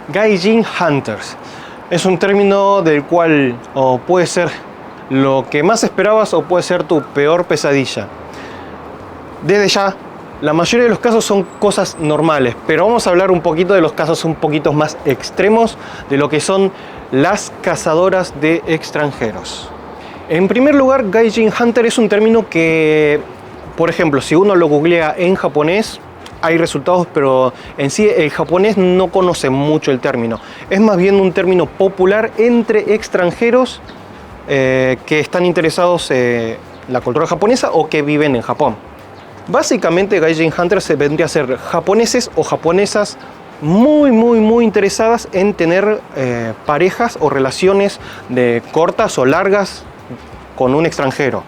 Gaijin Hunters. Es un término del cual o puede ser lo que más esperabas o puede ser tu peor pesadilla. Desde ya, la mayoría de los casos son cosas normales, pero vamos a hablar un poquito de los casos un poquito más extremos de lo que son las cazadoras de extranjeros. En primer lugar, Gaijin Hunter es un término que, por ejemplo, si uno lo googlea en japonés, hay resultados, pero en sí el japonés no conoce mucho el término. Es más bien un término popular entre extranjeros que están interesados en la cultura japonesa o que viven en Japón. Básicamente, Gaijin Hunter se vendría a ser japoneses o japonesas muy interesadas en tener parejas o relaciones de cortas o largas con un extranjero.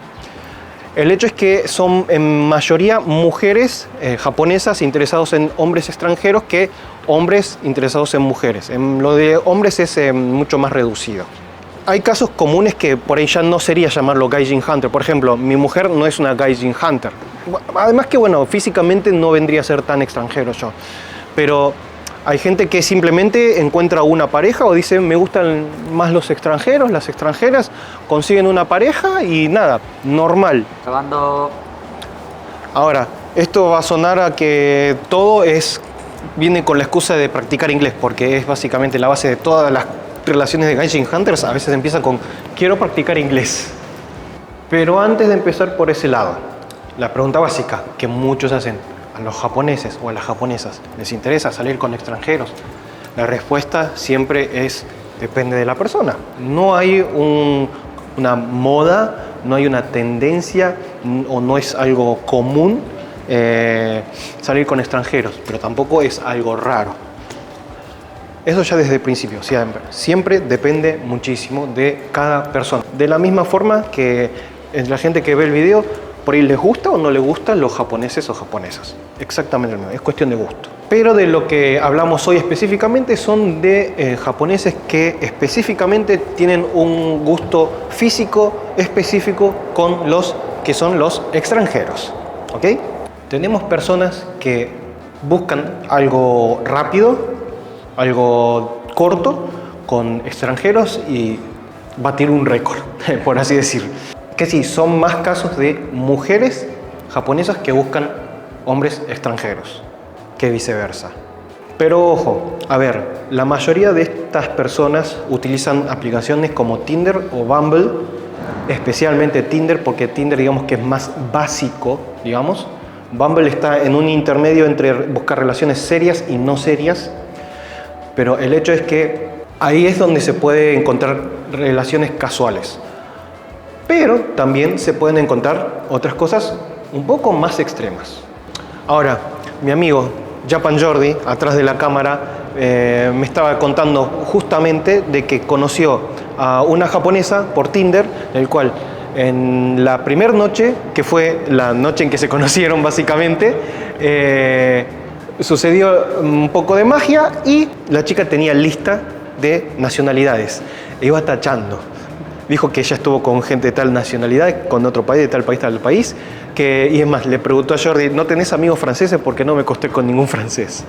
El hecho es que son en mayoría mujeres japonesas interesados en hombres extranjeros que hombres interesados en mujeres. En lo de hombres es mucho más reducido. Hay casos comunes que por ahí ya no sería llamarlo Gaijin Hunter. Por ejemplo, mi mujer no es una Gaijin Hunter. Además que, bueno, físicamente no vendría a ser tan extranjero yo. Pero hay gente que simplemente encuentra una pareja o dice me gustan más los extranjeros, las extranjeras, consiguen una pareja y nada, normal. Grabando. Ahora, esto va a sonar a que todo viene con la excusa de practicar inglés, porque es básicamente la base de todas las relaciones de Gaijin Hunters. A veces empieza con quiero practicar inglés. Pero antes de empezar por ese lado, la pregunta básica que muchos hacen: ¿a los japoneses o a las japonesas les interesa salir con extranjeros? La respuesta siempre es depende de la persona. No hay una moda, no hay una tendencia o no es algo común salir con extranjeros, pero tampoco es algo raro. Eso ya desde el principio, siempre depende muchísimo de cada persona. De la misma forma que la gente que ve el video, por ahí les gusta o no les gustan los japoneses o japonesas. Exactamente lo mismo, es cuestión de gusto. Pero de lo que hablamos hoy específicamente son de japoneses que específicamente tienen un gusto físico específico con los que son los extranjeros. ¿Ok? Tenemos personas que buscan algo rápido, algo corto con extranjeros y batir un récord, por así decir. Que sí, son más casos de mujeres japonesas que buscan hombres extranjeros que viceversa. Pero ojo, a ver, la mayoría de estas personas utilizan aplicaciones como Tinder o Bumble, especialmente Tinder, porque Tinder digamos que es más básico, digamos. Bumble está en un intermedio entre buscar relaciones serias y no serias, pero el hecho es que ahí es donde se puede encontrar relaciones casuales. Pero también se pueden encontrar otras cosas un poco más extremas. Ahora, mi amigo Japan Jordi, atrás de la cámara, me estaba contando justamente de que conoció a una japonesa por Tinder, el cual en la primera noche, que fue la noche en que se conocieron básicamente, sucedió un poco de magia y la chica tenía lista de nacionalidades. E iba tachando. Dijo que ella estuvo con gente de tal nacionalidad, con otro país, de tal país, tal país. Y es más, le preguntó a Jordi, ¿no tenés amigos franceses? Porque no me acosté con ningún francés.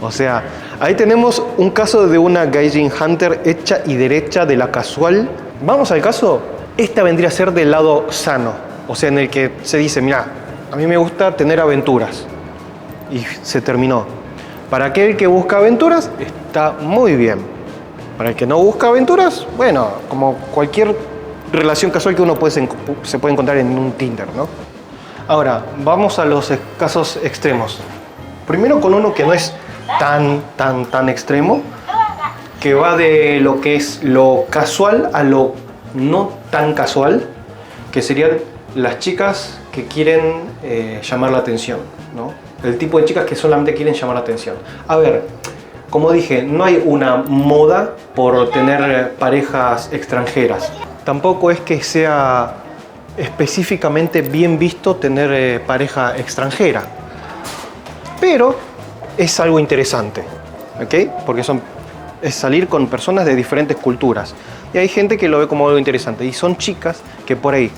O sea, ahí tenemos un caso de una Gaijin Hunter hecha y derecha de la casual. Vamos al caso. Esta vendría a ser del lado sano. O sea, en el que se dice, mira, a mí me gusta tener aventuras. Y se terminó. Para aquel que busca aventuras, está muy bien. Para el que no busca aventuras, bueno, como cualquier relación casual que uno se puede encontrar en un Tinder, ¿no? Ahora, vamos a los casos extremos. Primero con uno que no es tan extremo, que va de lo que es lo casual a lo no tan casual, que serían las chicas que quieren llamar la atención, ¿no? El tipo de chicas que solamente quieren llamar la atención. A ver, como dije, no hay una moda por tener parejas extranjeras. Tampoco es que sea específicamente bien visto tener pareja extranjera. Pero es algo interesante, ¿ok? Porque es salir con personas de diferentes culturas. Y hay gente que lo ve como algo interesante. Y son chicas que por ahí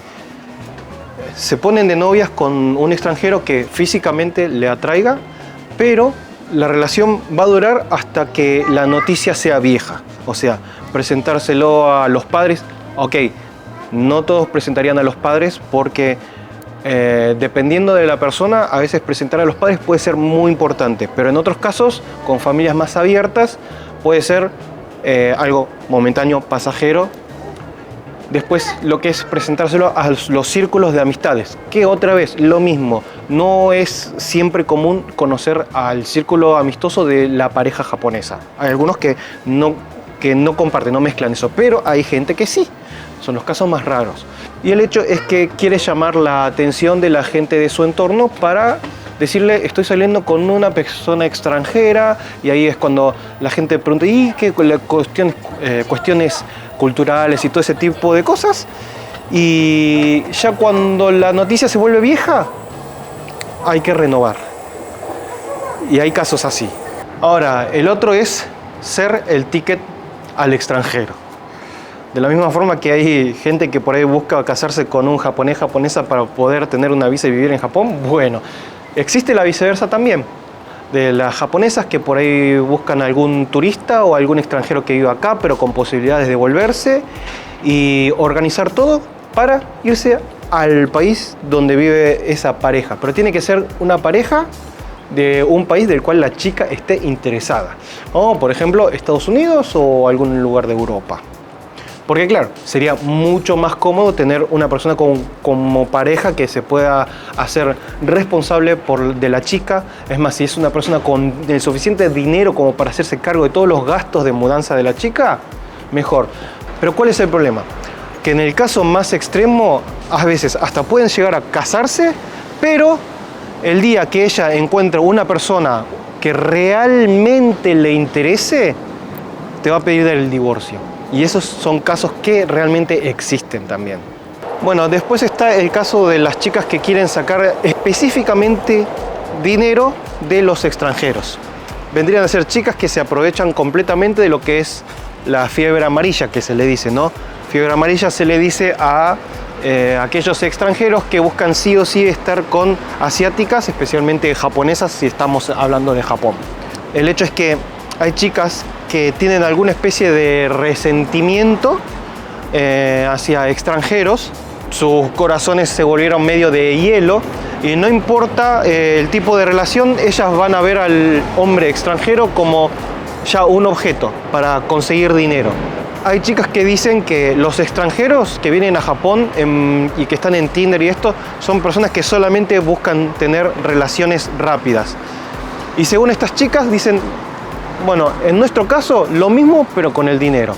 se ponen de novias con un extranjero que físicamente le atraiga, pero la relación va a durar hasta que la noticia sea vieja. O sea, presentárselo a los padres. Ok, no todos presentarían a los padres porque dependiendo de la persona, a veces presentar a los padres puede ser muy importante. Pero en otros casos, con familias más abiertas, puede ser algo momentáneo, pasajero. Después lo que es presentárselo a los círculos de amistades, que otra vez lo mismo, no es siempre común conocer al círculo amistoso de la pareja japonesa. Hay algunos que no comparten, no mezclan eso, pero hay gente que sí, son los casos más raros. Y el hecho es que quiere llamar la atención de la gente de su entorno para decirle, estoy saliendo con una persona extranjera, y ahí es cuando la gente pregunta, ¿y qué cuestiones culturales y todo ese tipo de cosas? Y ya cuando la noticia se vuelve vieja, hay que renovar. Y hay casos así. Ahora, el otro es ser el ticket al extranjero. De la misma forma que hay gente que por ahí busca casarse con un japonés, japonesa para poder tener una visa y vivir en Japón, bueno, existe la viceversa también, de las japonesas que por ahí buscan algún turista o algún extranjero que viva acá, pero con posibilidades de volverse y organizar todo para irse al país donde vive esa pareja. Pero tiene que ser una pareja de un país del cual la chica esté interesada, como por ejemplo Estados Unidos o algún lugar de Europa. Porque claro, sería mucho más cómodo tener una persona como pareja que se pueda hacer responsable de la chica. Es más, si es una persona con el suficiente dinero como para hacerse cargo de todos los gastos de mudanza de la chica, mejor. Pero ¿cuál es el problema? Que en el caso más extremo, a veces hasta pueden llegar a casarse, pero el día que ella encuentre una persona que realmente le interese, te va a pedir el divorcio. Y esos son casos que realmente existen también. Bueno, después está el caso de las chicas que quieren sacar específicamente dinero de los extranjeros. Vendrían a ser chicas que se aprovechan completamente de lo que es la fiebre amarilla, que se le dice, ¿no? Fiebre amarilla se le dice a aquellos extranjeros que buscan sí o sí estar con asiáticas, especialmente japonesas, si estamos hablando de Japón. El hecho es que hay chicas que tienen alguna especie de resentimiento hacia extranjeros, sus corazones se volvieron medio de hielo y no importa el tipo de relación, ellas van a ver al hombre extranjero como ya un objeto para conseguir dinero. Hay chicas que dicen que los extranjeros que vienen a Japón y que están en Tinder y esto, son personas que solamente buscan tener relaciones rápidas. Y según estas chicas dicen, bueno, en nuestro caso lo mismo pero con el dinero.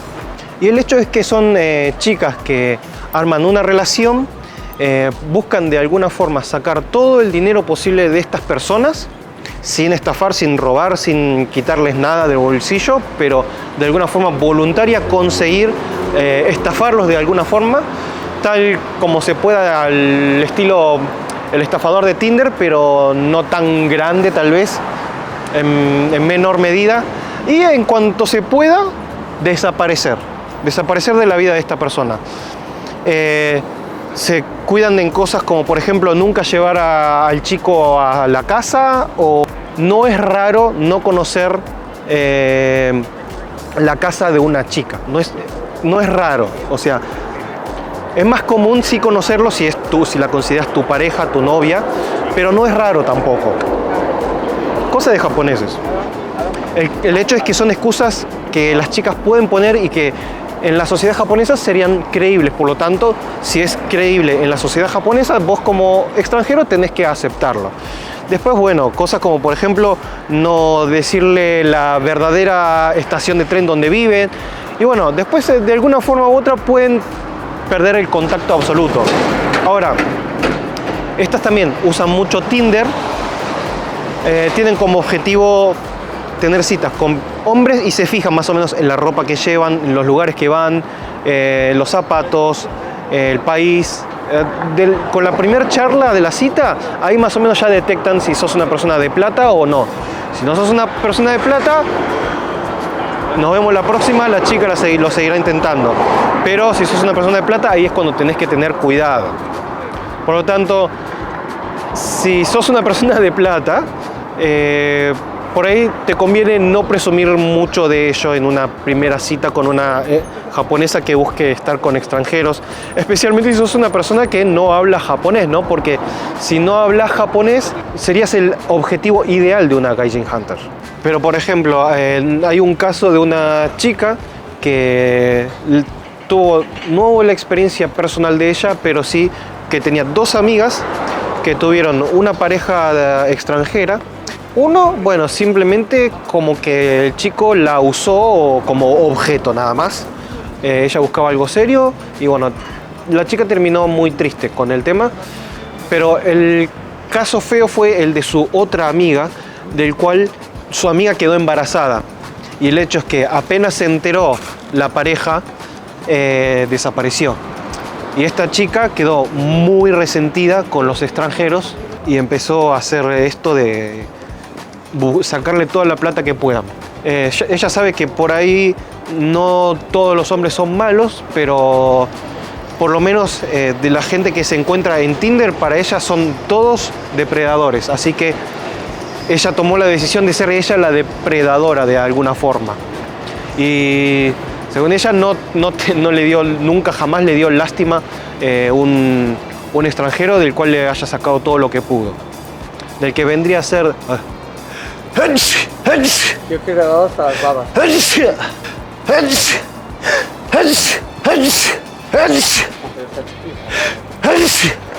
Y el hecho es que son chicas que arman una relación, buscan de alguna forma sacar todo el dinero posible de estas personas, sin estafar, sin robar, sin quitarles nada del bolsillo, pero de alguna forma voluntaria conseguir estafarlos de alguna forma, tal como se pueda al estilo el estafador de Tinder, pero no tan grande tal vez, en menor medida, y en cuanto se pueda, desaparecer de la vida de esta persona. Se cuidan en cosas como, por ejemplo, nunca llevar al chico a la casa, o no es raro no conocer la casa de una chica. No es raro, o sea, es más común sí conocerlo si la consideras tu pareja, tu novia, pero no es raro tampoco. Cosa de japoneses. El hecho es que son excusas que las chicas pueden poner y que en la sociedad japonesa serían creíbles. Por lo tanto, si es creíble en la sociedad japonesa, vos como extranjero tenés que aceptarlo. Después, bueno, cosas como por ejemplo no decirle la verdadera estación de tren donde viven. Y bueno, después de alguna forma u otra pueden perder el contacto absoluto. Ahora, estas también usan mucho Tinder. Tienen como objetivo tener citas con hombres y se fijan más o menos en la ropa que llevan, en los lugares que van, los zapatos, el país. Con la primera charla de la cita, ahí más o menos ya detectan si sos una persona de plata o no. Si no sos una persona de plata, nos vemos la próxima, la chica lo seguirá intentando. Pero si sos una persona de plata, ahí es cuando tenés que tener cuidado. Por lo tanto, si sos una persona de plata, por ahí te conviene no presumir mucho de ello en una primera cita con una japonesa que busque estar con extranjeros, especialmente si sos una persona que no habla japonés, ¿no? Porque si no hablas japonés, serías el objetivo ideal de una Gaijin Hunter. Pero por ejemplo, hay un caso de una chica que no hubo la experiencia personal de ella, pero sí que tenía dos amigas que tuvieron una pareja extranjera. Uno, bueno, simplemente como que el chico la usó como objeto nada más. Ella buscaba algo serio y bueno, la chica terminó muy triste con el tema. Pero el caso feo fue el de su otra amiga, del cual su amiga quedó embarazada. Y el hecho es que apenas se enteró la pareja, desapareció. Y esta chica quedó muy resentida con los extranjeros y empezó a hacer esto de sacarle toda la plata que puedan. Ella sabe que por ahí no todos los hombres son malos, pero por lo menos de la gente que se encuentra en Tinder, para ella son todos depredadores. Así que ella tomó la decisión de ser ella la depredadora de alguna forma. Y según ella no le dio, nunca jamás le dio lástima un extranjero del cual le haya sacado todo lo que pudo. Del que vendría a ser... Yo quiero dos babas.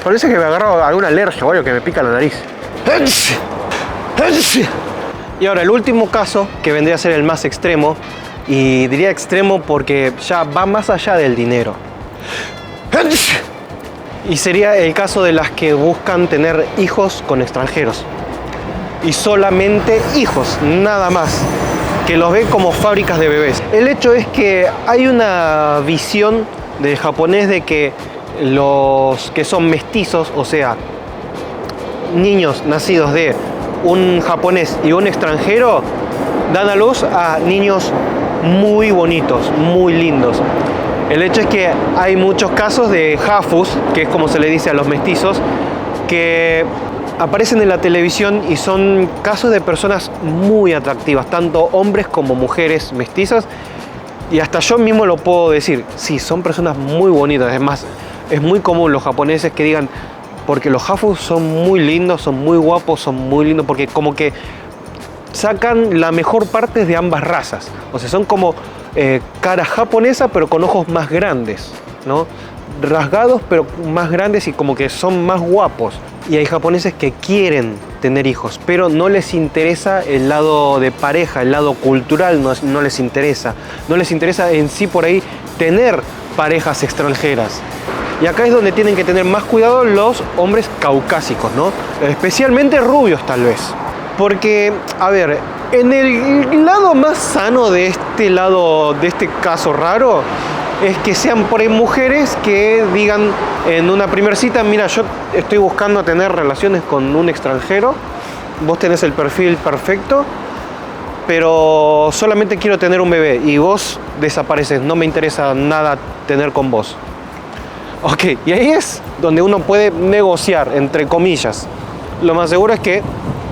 Parece que me agarro alguna alergia o algo que me pica la nariz. Y ahora el último caso, que vendría a ser el más extremo, y diría extremo porque ya va más allá del dinero. Y sería el caso de las que buscan tener hijos con extranjeros. Y solamente hijos, nada más. Que los ven como fábricas de bebés. El hecho es que hay una visión del japonés de que los que son mestizos, o sea, niños nacidos de un japonés y un extranjero, dan a luz a niños muy bonitos, muy lindos. El hecho es que hay muchos casos de hafus, que es como se le dice a los mestizos, que aparecen en la televisión y son casos de personas muy atractivas, tanto hombres como mujeres mestizas, y hasta yo mismo lo puedo decir, sí, son personas muy bonitas. Es más, es muy común los japoneses que digan, porque los hafus son muy lindos, son muy guapos, son muy lindos, porque como que sacan la mejor parte de ambas razas. O sea, son como cara japonesa, pero con ojos más grandes, ¿no? Rasgados, pero más grandes y como que son más guapos. Y hay japoneses que quieren tener hijos, pero no les interesa el lado de pareja, el lado cultural no les interesa. No les interesa en sí por ahí tener parejas extranjeras. Y acá es donde tienen que tener más cuidado los hombres caucásicos, ¿no? Especialmente rubios tal vez. Porque, a ver, en el lado más sano de este caso raro, es que sean por ahí mujeres que digan en una primera cita, mira, yo estoy buscando tener relaciones con un extranjero, vos tenés el perfil perfecto, pero solamente quiero tener un bebé y vos desapareces, no me interesa nada tener con vos. Ok, y ahí es donde uno puede negociar, entre comillas. Lo más seguro es que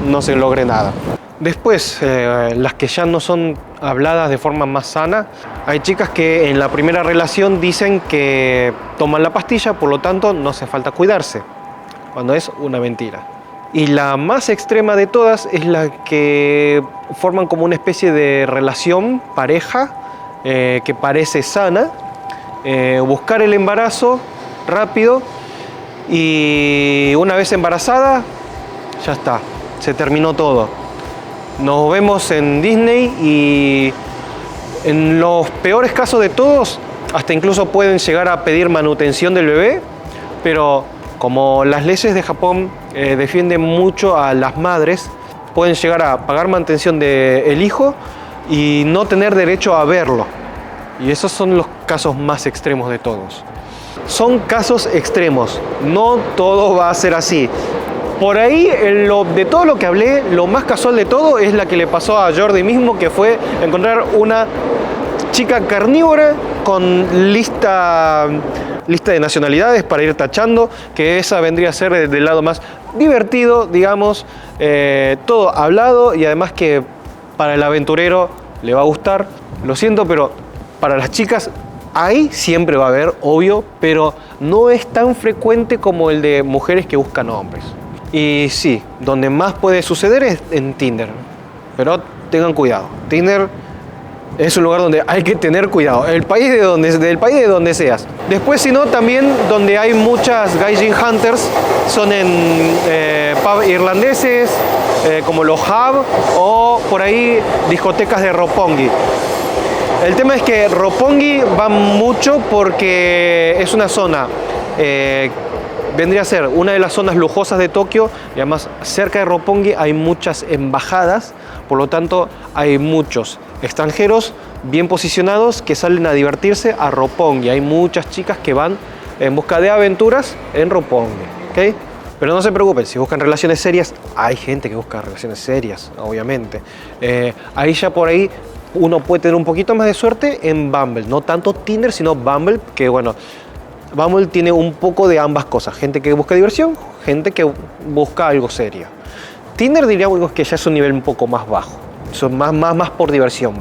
no se logre nada. Después, las que ya no son habladas de forma más sana, hay chicas que en la primera relación dicen que toman la pastilla, por lo tanto no hace falta cuidarse, cuando es una mentira. Y la más extrema de todas es la que forman como una especie de relación, pareja, que parece sana, buscar el embarazo rápido y una vez embarazada, ya está, se terminó todo. Nos vemos en Disney y en los peores casos de todos, hasta incluso pueden llegar a pedir manutención del bebé, pero como las leyes de Japón defienden mucho a las madres, pueden llegar a pagar manutención del hijo y no tener derecho a verlo. Y esos son los casos más extremos de todos. Son casos extremos, no todo va a ser así. Por ahí, de todo lo que hablé, lo más casual de todo es la que le pasó a Jordi mismo, que fue encontrar una chica carnívora con lista de nacionalidades para ir tachando, que esa vendría a ser del lado más divertido, digamos, todo hablado y además que Para el aventurero le va a gustar. Lo siento, pero para las chicas ahí siempre va a haber, obvio, pero no es tan frecuente como el de mujeres que buscan hombres. Y sí, donde más puede suceder es en Tinder. Pero tengan cuidado. Tinder es un lugar donde hay que tener cuidado. Del país de donde seas. Después, si no, también donde hay muchas Gaijin Hunters son en pubs irlandeses, como los Hub, o por ahí discotecas de Roppongi. El tema es que Roppongi va mucho porque es una zona, vendría a ser una de las zonas lujosas de Tokio, y además cerca de Roppongi hay muchas embajadas, por lo tanto hay muchos extranjeros bien posicionados que salen a divertirse a Roppongi. Hay muchas chicas que van en busca de aventuras en Roppongi, ¿ok? Pero no se preocupen, si buscan relaciones serias, hay gente que busca relaciones serias, obviamente. Ahí ya por ahí uno puede tener un poquito más de suerte en Bumble. No tanto Tinder, sino Bumble, que bueno, Bumble tiene un poco de ambas cosas. Gente que busca diversión, gente que busca algo serio. Tinder diríamos que ya es un nivel un poco más bajo. Son más por diversión,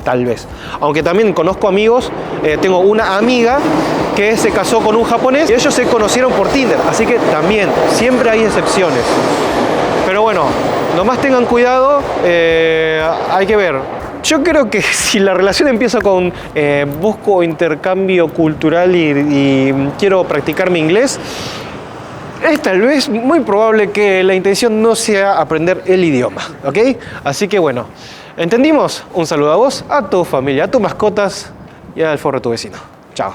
tal vez. Aunque también conozco amigos, tengo una amiga que se casó con un japonés y ellos se conocieron por Tinder. Así que también, siempre hay excepciones. Pero bueno, nomás tengan cuidado, hay que ver. Yo creo que si la relación empieza con busco intercambio cultural y quiero practicar mi inglés, es tal vez muy probable que la intención no sea aprender el idioma, ¿ok? Así que bueno, ¿entendimos? Un saludo a vos, a tu familia, a tus mascotas y al forro de tu vecino. Chao.